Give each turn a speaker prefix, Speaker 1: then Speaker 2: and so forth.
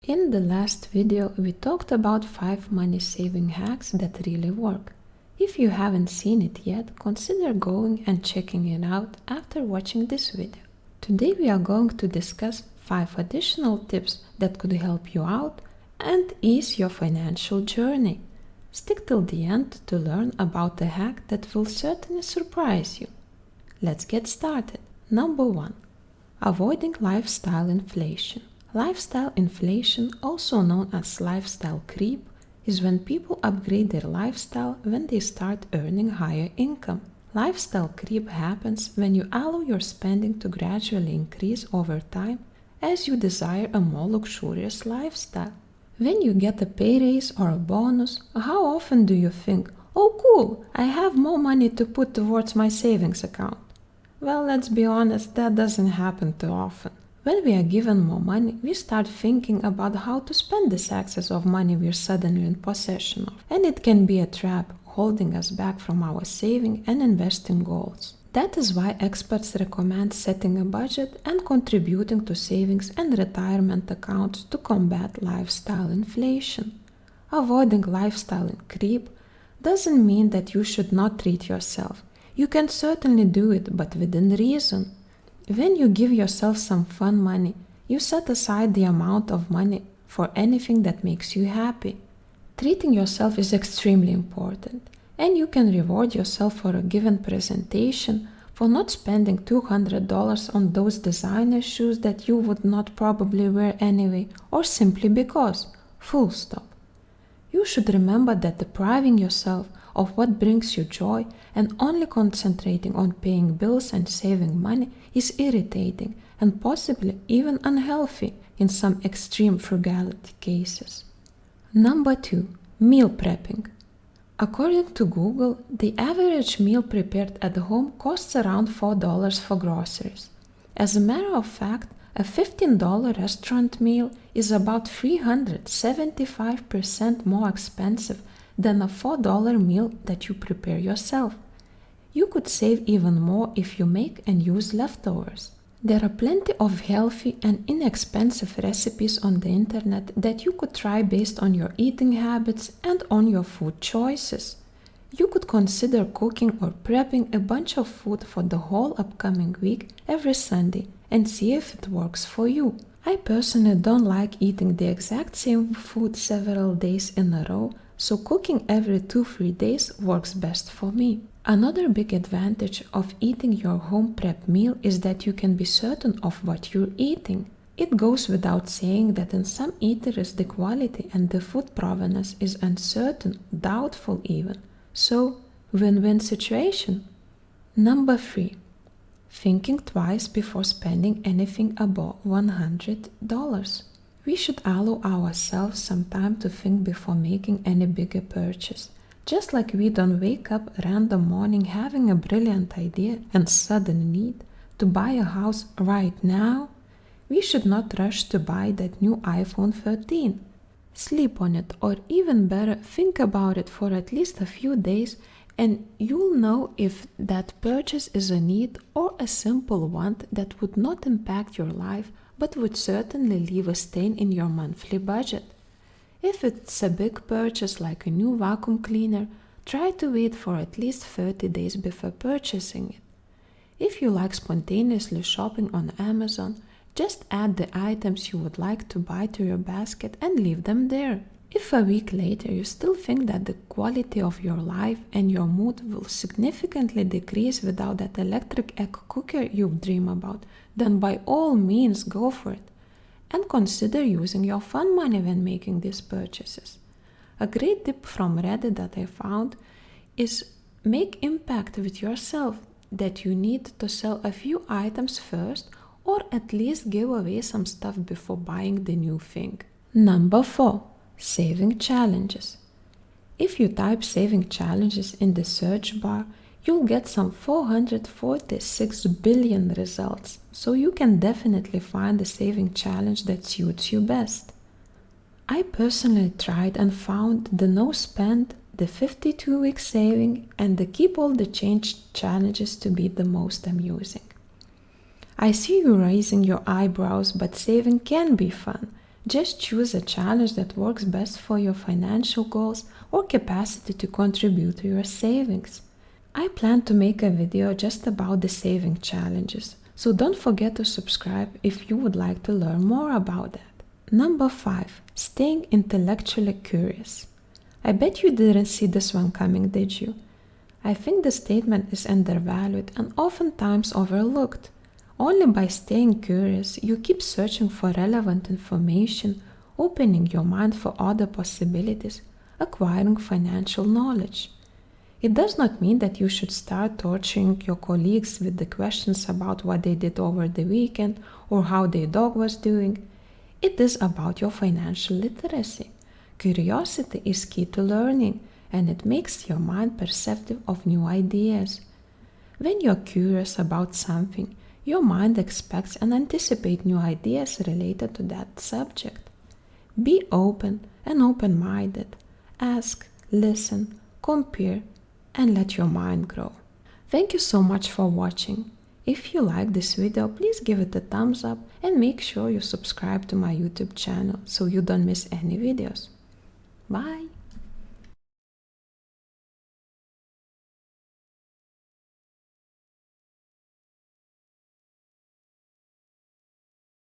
Speaker 1: In the last video, we talked about 5 money saving hacks that really work. If you haven't seen it yet, consider going and checking it out after watching this video. Today we are going to discuss 5 additional tips that could help you out and ease your financial journey. Stick till the end to learn about a hack that will certainly surprise you. Let's get started. Number 1. Avoiding lifestyle inflation. Lifestyle inflation, also known as lifestyle creep, is when people upgrade their lifestyle when they start earning higher income. Lifestyle creep happens when you allow your spending to gradually increase over time as you desire a more luxurious lifestyle. When you get a pay raise or a bonus, how often do you think, "Oh cool, I have more money to put towards my savings account"? Well, let's be honest, that doesn't happen too often. When we are given more money, we start thinking about how to spend this excess of money we're suddenly in possession of. And it can be a trap, holding us back from our saving and investing goals. That is why experts recommend setting a budget and contributing to savings and retirement accounts to combat lifestyle inflation. Avoiding lifestyle creep doesn't mean that you should not treat yourself. You can certainly do it, but within reason. When you give yourself some fun money, you set aside the amount of money for anything that makes you happy. Treating yourself is extremely important, and you can reward yourself for a given presentation for not spending $200 on those designer shoes that you would not probably wear anyway, or simply because. Full stop. You should remember that depriving yourself of what brings you joy and only concentrating on paying bills and saving money is irritating and possibly even unhealthy in some extreme frugality cases. Number 2. Meal prepping. According to Google, the average meal prepared at home costs around $4 for groceries. As a matter of fact, a $15 restaurant meal is about 375% more expensive than a $4 meal that you prepare yourself. You could save even more if you make and use leftovers. There are plenty of healthy and inexpensive recipes on the internet that you could try based on your eating habits and on your food choices. You could consider cooking or prepping a bunch of food for the whole upcoming week every Sunday and see if it works for you. I personally don't like eating the exact same food several days in a row, so cooking every 2-3 days works best for me. Another big advantage of eating your home prep meal is that you can be certain of what you're eating. It goes without saying that in some eateries the quality and the food provenance is uncertain, doubtful even. So, win-win situation. Number 3. Thinking twice before spending anything above $100. We should allow ourselves some time to think before making any bigger purchase. Just like we don't wake up random morning having a brilliant idea and sudden need to buy a house right now, we should not rush to buy that new iPhone 13. Sleep on it, or even better, think about it for at least a few days and you'll know if that purchase is a need or a simple want that would not impact your life but would certainly leave a stain in your monthly budget. If it's a big purchase like a new vacuum cleaner, try to wait for at least 30 days before purchasing it. If you like spontaneously shopping on Amazon, just add the items you would like to buy to your basket and leave them there. If a week later you still think that the quality of your life and your mood will significantly decrease without that electric egg cooker you dream about, then by all means go for it. And consider using your fun money when making these purchases. A great tip from Reddit that I found is make impact with yourself that you need to sell a few items first or at least give away some stuff before buying the new thing. Number 4. Saving challenges. If you type saving challenges in the search bar, you'll get some 446 billion results, so you can definitely find a saving challenge that suits you best. I personally tried and found the no spend, the 52-week saving, and the keep all the change challenges to be the most amusing. I see you raising your eyebrows, but saving can be fun. Just choose a challenge that works best for your financial goals or capacity to contribute to your savings. I plan to make a video just about the saving challenges, so don't forget to subscribe if you would like to learn more about that. Number 5. Staying intellectually curious. I bet you didn't see this one coming, did you? I think the statement is undervalued and oftentimes overlooked. Only by staying curious, you keep searching for relevant information, opening your mind for other possibilities, acquiring financial knowledge. It does not mean that you should start torturing your colleagues with the questions about what they did over the weekend or how their dog was doing. It is about your financial literacy. Curiosity is key to learning, and it makes your mind perceptive of new ideas. When you're curious about something, your mind expects and anticipates new ideas related to that subject. Be open and open-minded. Ask, listen, compare, and let your mind grow. Thank you so much for watching. If you like this video, please give it a thumbs up and make sure you subscribe to my YouTube channel so you don't miss any videos. Bye!